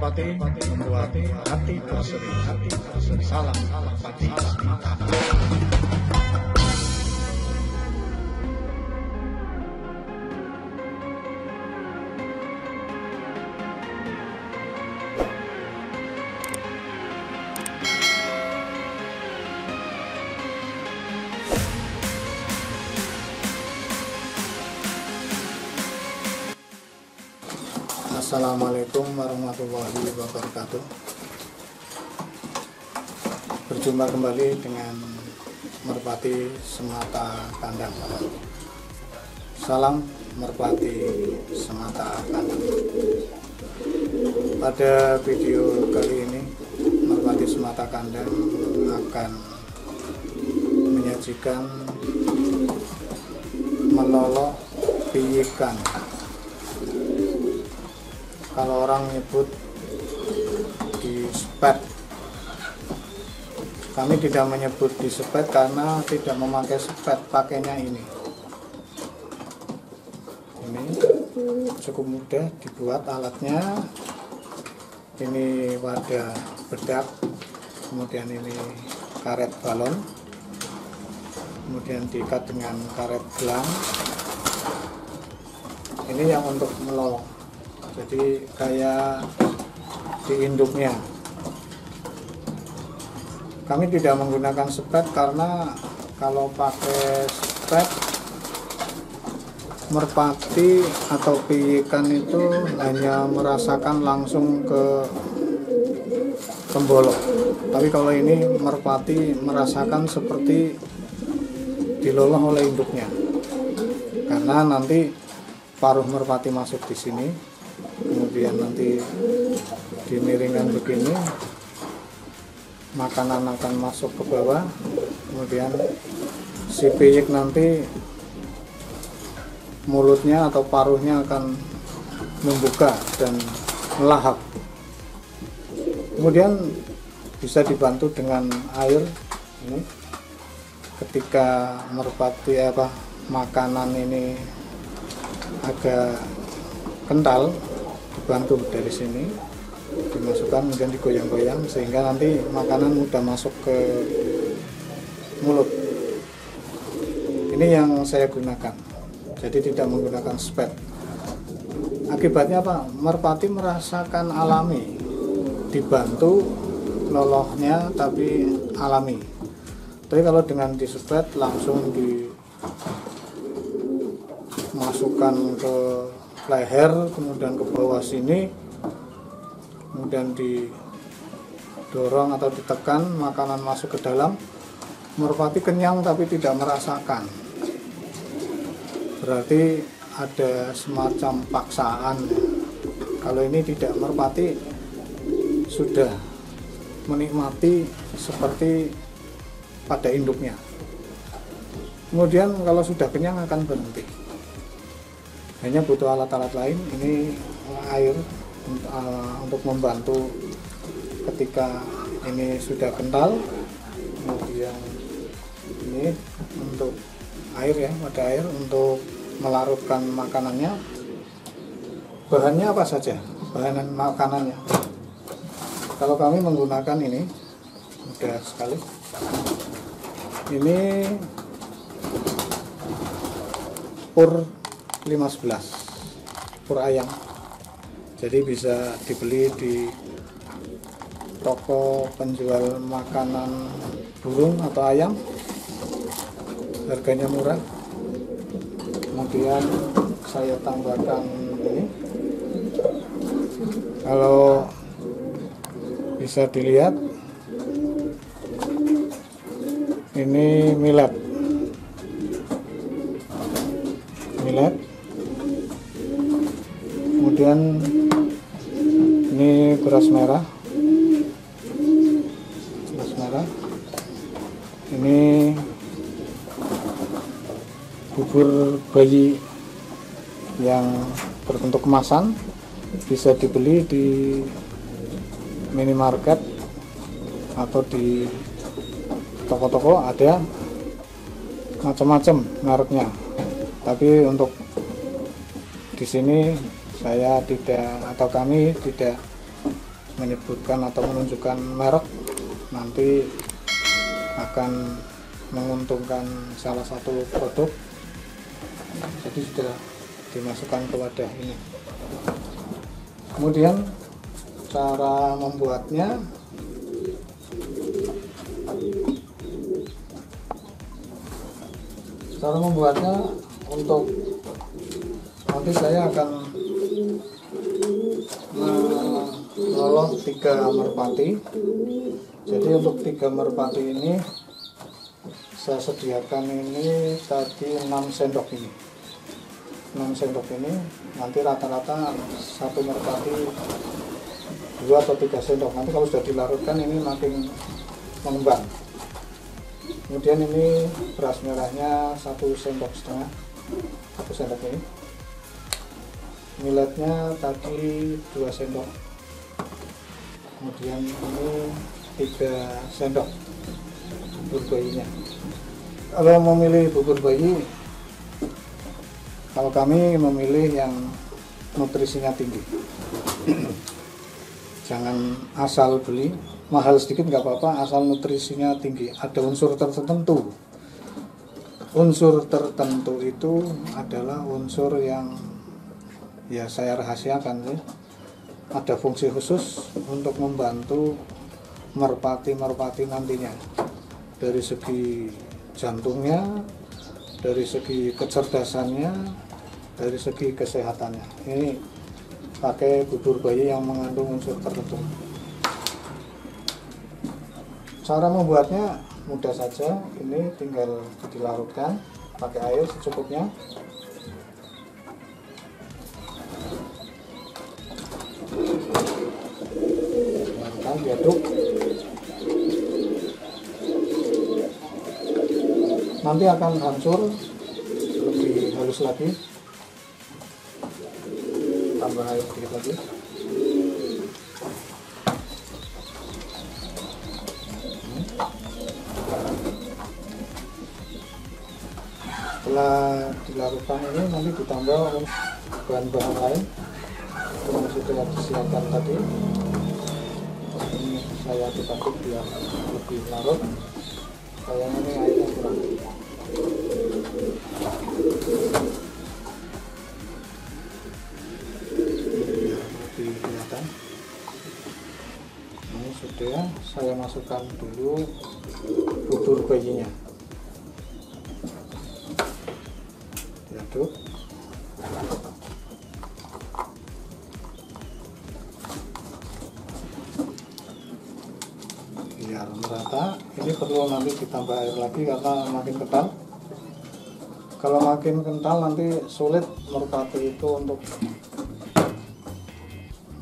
Merpati membuat hati berseri. Salam Merpati Semata. Assalamualaikum warahmatullahi wabarakatuh. Berjumpa kembali dengan Merpati Semata Kandang. Salam Merpati Semata Kandang. Pada video kali ini Merpati Semata Kandang akan menyajikan melolok piyikan. Kalau orang nyebut di spet, kami tidak menyebut di spet karena tidak memakai spet, pakainya ini cukup mudah dibuat alatnya. Ini wadah bedak, kemudian ini karet balon, kemudian diikat dengan karet gelang. Ini yang untuk melolong, jadi kayak di induknya. Kami tidak menggunakan spet karena kalau pakai spet, merpati atau piyikan itu hanya merasakan langsung ke pembolok. Tapi kalau ini merpati merasakan seperti diloloh oleh induknya, karena nanti paruh merpati masuk di sini, kemudian nanti dimiringkan begini, makanan akan masuk ke bawah, kemudian si piyik nanti mulutnya atau paruhnya akan membuka dan melahap. Kemudian bisa dibantu dengan air ini. Ketika merpati makanan ini agak kental, dibantu dari sini, dimasukkan kemudian digoyang-goyang sehingga nanti makanan mudah masuk ke mulut. Ini yang saya gunakan, jadi tidak menggunakan spet. Akibatnya apa? Merpati merasakan alami, dibantu lolohnya tapi alami. Tapi kalau dengan di spet langsung dimasukkan ke leher, kemudian ke bawah sini, kemudian didorong atau ditekan, makanan masuk ke dalam, merpati kenyang tapi tidak merasakan. Berarti ada semacam paksaan. Kalau ini tidak, merpati sudah menikmati seperti pada induknya. Kemudian kalau sudah kenyang akan berhenti. Hanya butuh alat-alat lain. Ini air untuk membantu ketika ini sudah kental. Kemudian ini untuk air ya, wadah air untuk melarutkan makanannya. Bahannya apa saja? Bahan makanannya. Kalau kami menggunakan ini mudah sekali. Ini pur 511, pur ayam. Jadi bisa dibeli di toko penjual makanan burung atau ayam, harganya murah. Kemudian saya tambahkan ini, kalau bisa dilihat ini millet, kemudian ini beras merah, ini bubur bayi yang berbentuk kemasan, bisa dibeli di minimarket atau di toko-toko, ada macam-macam mereknya. Tapi untuk di sini saya tidak, atau kami tidak menyebutkan atau menunjukkan merek nanti akan menguntungkan salah satu produk, jadi sudah dimasukkan ke wadah ini. Kemudian cara membuatnya, untuk nanti saya akan meloloh 3 merpati. Jadi untuk 3 merpati ini saya sediakan ini tadi 6 sendok ini. 6 sendok ini nanti rata-rata satu merpati 2 atau 3 sendok. Nanti kalau sudah dilarutkan ini makin mengembang. Kemudian ini beras merahnya 1,5 sendok, 1 sendok ini. Milletnya tadi 2 sendok. Kemudian ini 3 sendok bubur bayinya. Kalau memilih bubur bayi, kalau kami memilih yang nutrisinya tinggi. Jangan asal beli, mahal sedikit nggak apa-apa, asal nutrisinya tinggi. Ada unsur tertentu. Unsur tertentu itu adalah unsur yang ya saya rahasiakan sih. Ada fungsi khusus untuk membantu merpati-merpati nantinya. Dari segi jantungnya, dari segi kecerdasannya, dari segi kesehatannya. Ini pakai bubur bayi yang mengandung unsur tertentu. Cara membuatnya mudah saja, ini tinggal dilarutkan pakai air secukupnya. Larutkan, diaduk. Nanti akan hancur lebih halus lagi. Tambah air sedikit lagi. Setelah dilarutkan ini nanti ditambah bahan-bahan lain yang sudah disiapkan tadi. Ini saya ditakut biar lebih larut. Kayaknya ini airnya kurang. Lebih kelihatan. Ini sudah saya masukkan dulu bubur bayinya. Diaduk. Biar merata. Ini perlu nanti ditambah air lagi karena makin kental. Kalau makin kental nanti sulit merpati itu untuk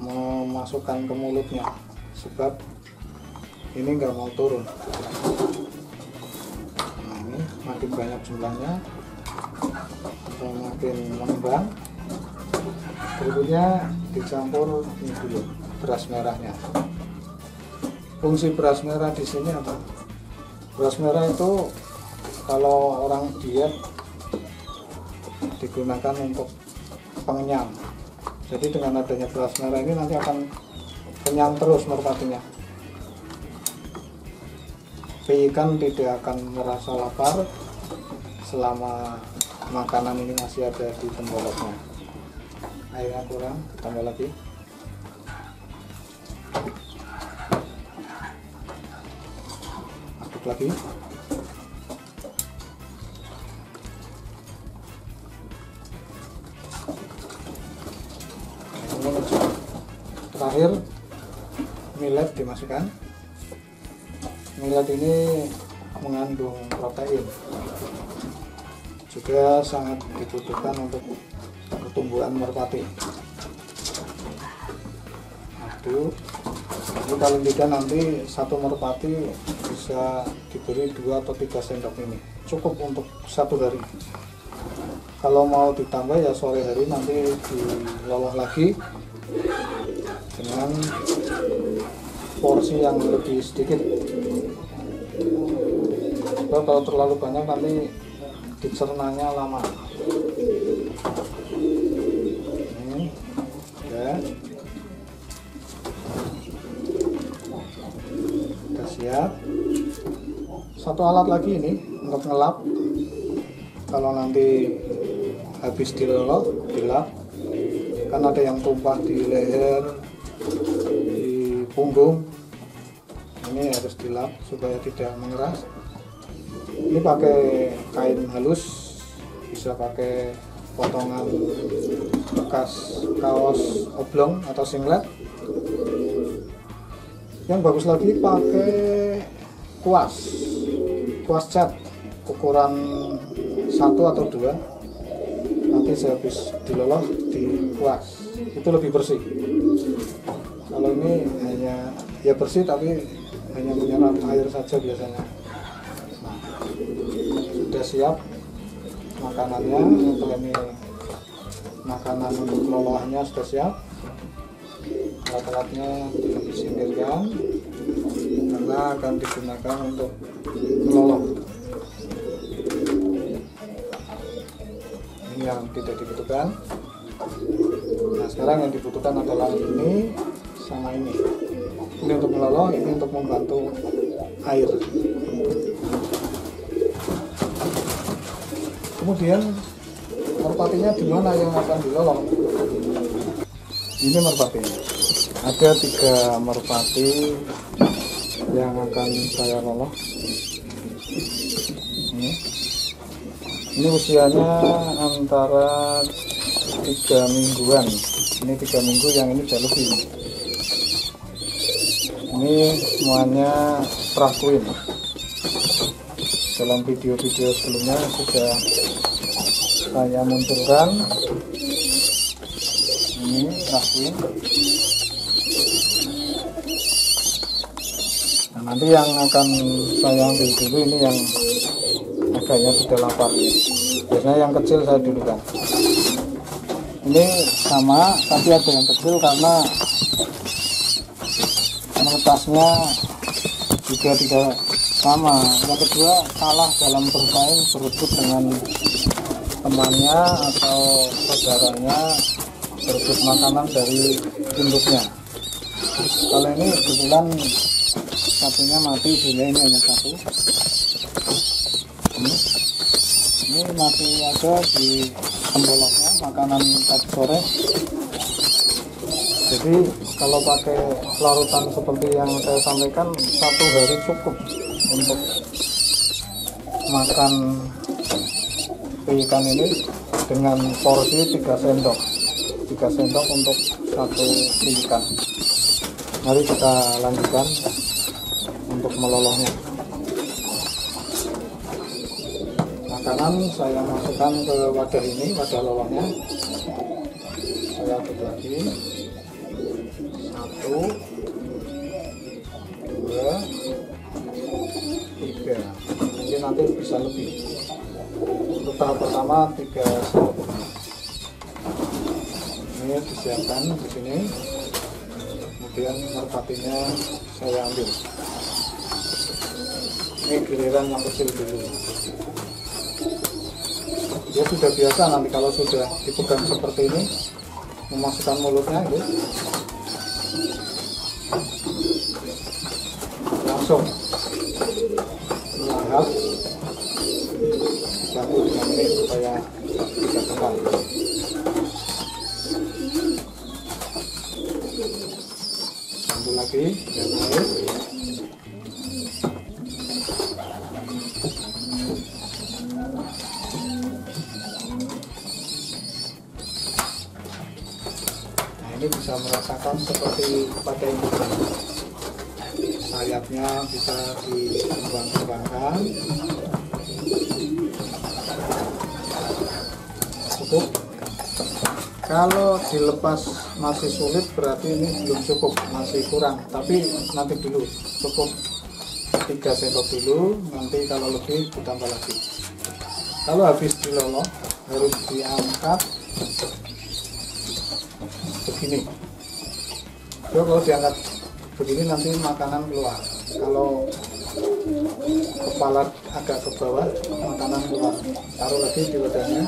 memasukkan ke mulutnya, sebab ini nggak mau turun. Nah, ini makin banyak jumlahnya, makin mengembang. Berikutnya dicampur ini dulu beras merahnya. Fungsi beras merah di sini apa? Beras merah itu kalau orang diet digunakan untuk pengenyang. Jadi dengan adanya beras merah ini nanti akan kenyang terus merpatinya. Ikan tidak akan merasa lapar selama makanan ini masih ada di tenggoroknya. Airnya kurang, tambah lagi. Aduk lagi. Terakhir millet dimasukkan. Millet ini mengandung protein, juga sangat dibutuhkan untuk pertumbuhan merpati. Aduk. Ini paling tidak nanti satu merpati bisa diberi 2 atau 3 sendok ini, cukup untuk 1 hari. Kalau mau ditambah ya sore hari nanti diloloh lagi dengan porsi yang lebih sedikit. Kalau terlalu banyak nanti dicernanya lama. Ini ya. siap. Satu alat lagi ini untuk ngelap. Kalau nanti habis dilap, kan ada yang tumpah di leher, di punggung. Ini harus dilap supaya tidak mengeras. Ini pakai kain halus, bisa pakai potongan bekas kaos oblong atau singlet. Yang bagus lagi pakai kuas cat ukuran 1 atau 2. Nanti sehabis diloloh di kuas, itu lebih bersih. Kalau ini hanya ya bersih tapi hanya menyerap air saja biasanya. Nah, sudah siap makanannya. Untuk ini makanan untuk melolohnya sudah siap. Alat-alatnya disingkirkan karena akan digunakan untuk meloloh. Ini yang tidak dibutuhkan. Nah, sekarang yang dibutuhkan adalah ini sama ini. Ini untuk meloloh, ini untuk membantu air. Kemudian merpatinya di mana yang akan diloloh? Ini merpatinya. Ada 3 merpati yang akan saya loloh. Ini usianya antara 3 mingguan. Ini 3 minggu, yang ini sudah lebih. Ini semuanya praquin. Dalam video-video sebelumnya sudah saya munculkan. Ini praquin. Nah, nanti yang akan saya ambil dulu ini yang agaknya sudah lapar. Biasanya yang kecil saya dulukan. Ini sama, tapi ada yang kecil karena menetasnya juga tidak sama. Yang kedua, kalah dalam bersaing berebut dengan temannya atau saudaranya, berebut makanan dari induknya. Kalau ini kebetulan satunya mati sehingga ini hanya satu. Ini masih ada di temboloknya makanan tadi sore. Jadi kalau pakai larutan seperti yang saya sampaikan, 1 hari cukup untuk makan ikan ini dengan porsi 3 sendok. 3 sendok untuk 1 ikan. Mari kita lanjutkan untuk melolongnya. Makanan saya masukkan ke wadah ini, wadah lolongnya. Saya aduk lagi. 1, 2, 3. Mungkin nanti bisa lebih. Untuk tahap pertama 3 sendok. Ini disiapkan di sini. Kemudian merpatinya saya ambil. Ini giliran yang kecil dulu. Ya sudah biasa, nanti kalau sudah dipegang seperti ini, memasukkan mulutnya itu langsung lahap, dibantu dengan ini supaya tidak kembali. Bantu lagi dan air. Ini bisa merasakan seperti pada induknya, sayapnya bisa dikembang-kembangkan. Cukup. Kalau dilepas masih sulit berarti ini belum cukup, masih kurang, tapi nanti dulu cukup 3 sendok dulu, nanti kalau lebih ditambah lagi. Kalau habis diloloh harus diangkat begini. Kalau diangkat begini nanti makanan keluar. Kalau kepala agak ke bawah, makanan keluar. Taruh lagi di wadahnya.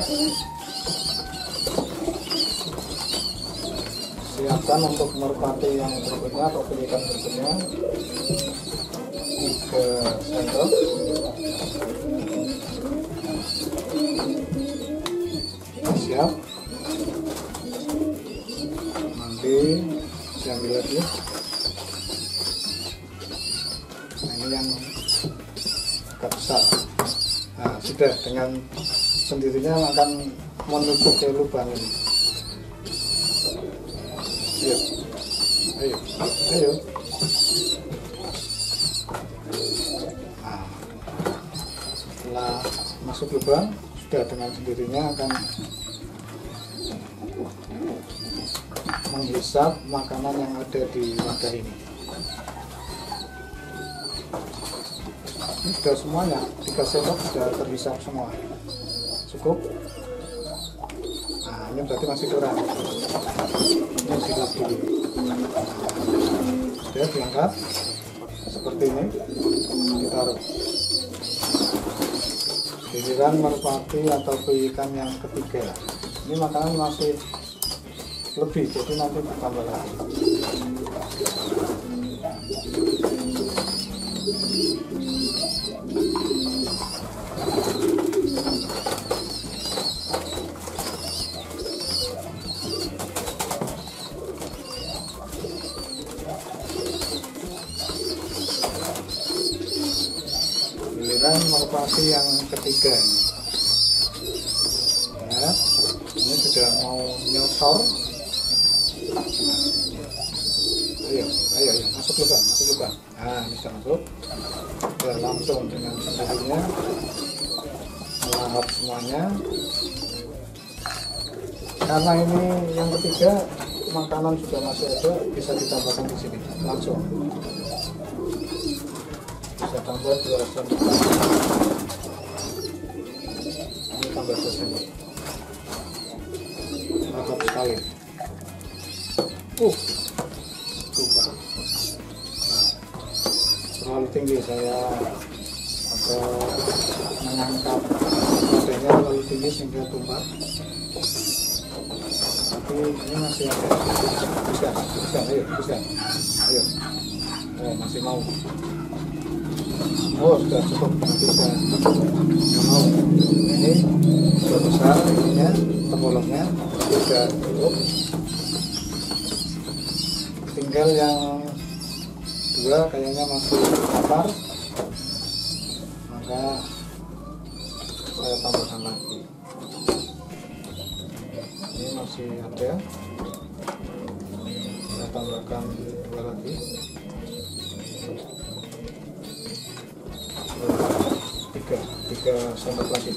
Siapkan untuk merpati yang berikutnya atau ikan berikutnya. ke sendok. Siap. Nanti diambil lagi. Nah, ini yang agak besar. Nah, sudah, dengan sendirinya akan menutup ke lubang ini. Ayo, ayo. Nah, setelah masuk lubang, sudah dengan sendirinya akan menghisap makanan yang ada di wadah ini. Ini sudah semuanya, 3 sendok sudah terhisap semua. Cukup. Nah, ini berarti masih kurang. Ini silap dulu. Sudah diangkat seperti ini, ditaruh. Giliran merpati atau ikan yang ketiga. Ini makanan masih lebih, jadi nanti tambah lagi. Giliran merpati yang ketiga ini. Ya, ini sudah mau nyosor. Ayo, masuk lubang. Nah, ini sudah masuk. Sudah langsung dengan sendirinya melahap semuanya. Karena ini yang ketiga, makanan sudah masuk aja, bisa ditambahkan di sini langsung. Bisa tambah 2 sendok. Ini tambah 2 sendok. Lahap sekali. Tumpah. Nah, terlalu tinggi saya atau mengangkat wadahnya terlalu tinggi sehingga tumpah. Tapi ini masih ada. Ayo. Oh, masih mau. Oh, sudah cukup. Nanti saya nggak mau. Ini sudah besar ininya, tembolongnya sudah cukup. Tinggal yang 2 kayaknya masih lapar, maka saya tambahkan lagi. Ini masih ada, saya tambahkan 2 lagi. 3 sendok lagi.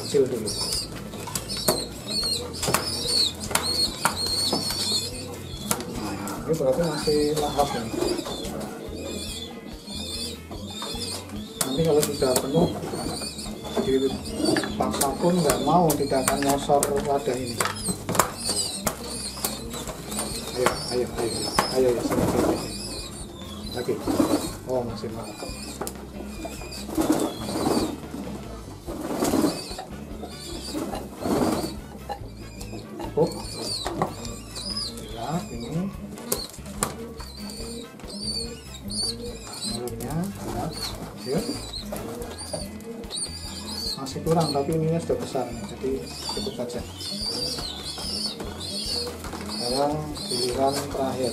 Kecil dulu. Nah, ini berarti masih lahap ya. Nanti kalau sudah penuh dipaksa pun nggak mau, tidak akan nyosor wadah ini. Ayo sini lagi. Oh, masih lahap. Lihat ini mulutnya, masih kurang, tapi ininya sudah besar, jadi cukup saja. Sekarang giliran terakhir.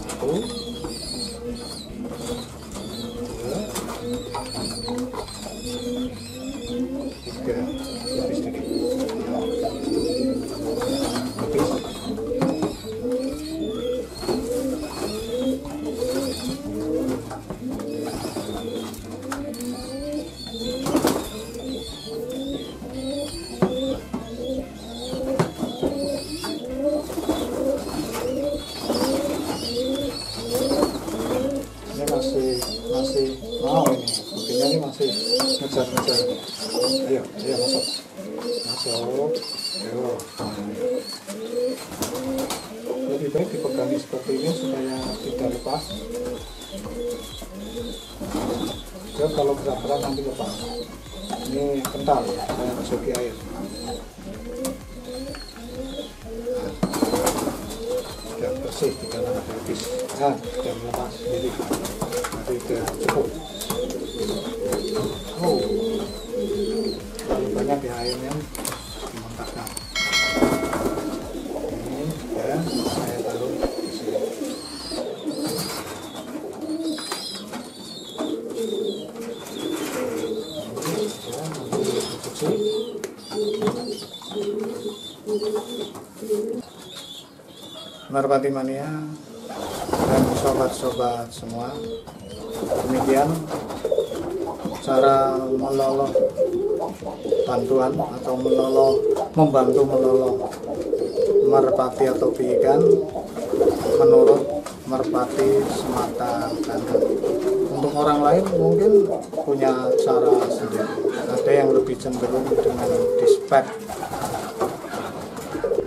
Satu, 2, 3, lebih sedikit. Ini masih mau ini, buktinya ini masih ngejar. Ayo. Ayo masuk. Masuk. Ayo. Lebih baik dipegangi seperti ini supaya tidak lepas. Ya, kalau berat-berat nanti lepas. Ini kental ya, saya masuki air. Sudah bersih di dalam habis. Nah, sudah melepas sendiri. Nanti sudah cukup. Oh, terlalu banyak ya airnya, dimuntahkan. Ini ya, saya taruh di sini. Ya, nanti dicuci. Merpati Mania dan sobat-sobat semua, demikian cara meloloh bantuan atau membantu meloloh merpati atau ikan menurut Merpati Semata Ganteng. Untuk orang lain mungkin punya cara sendiri, ada yang lebih cenderung dengan dispet.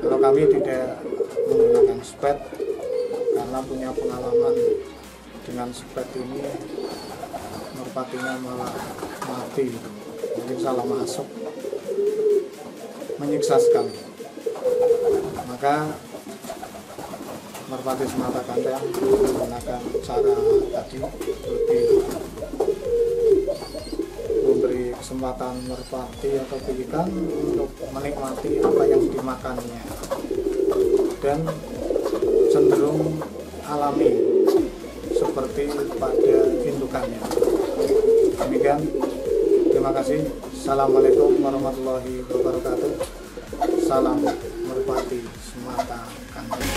Kalau kami tidak menggunakan spet karena punya pengalaman dengan spet ini, merpatinya malah mati, mungkin salah masuk, menyiksa sekali. Maka Merpati Semata Ganteng menggunakan cara tadi, lebih memberi kesempatan merpati atau ikan untuk menikmati apa yang dimakannya dan cenderung alami seperti pada indukannya. Demikian, terima kasih. Assalamualaikum warahmatullahi wabarakatuh. Salam Merpati Semata Ganteng.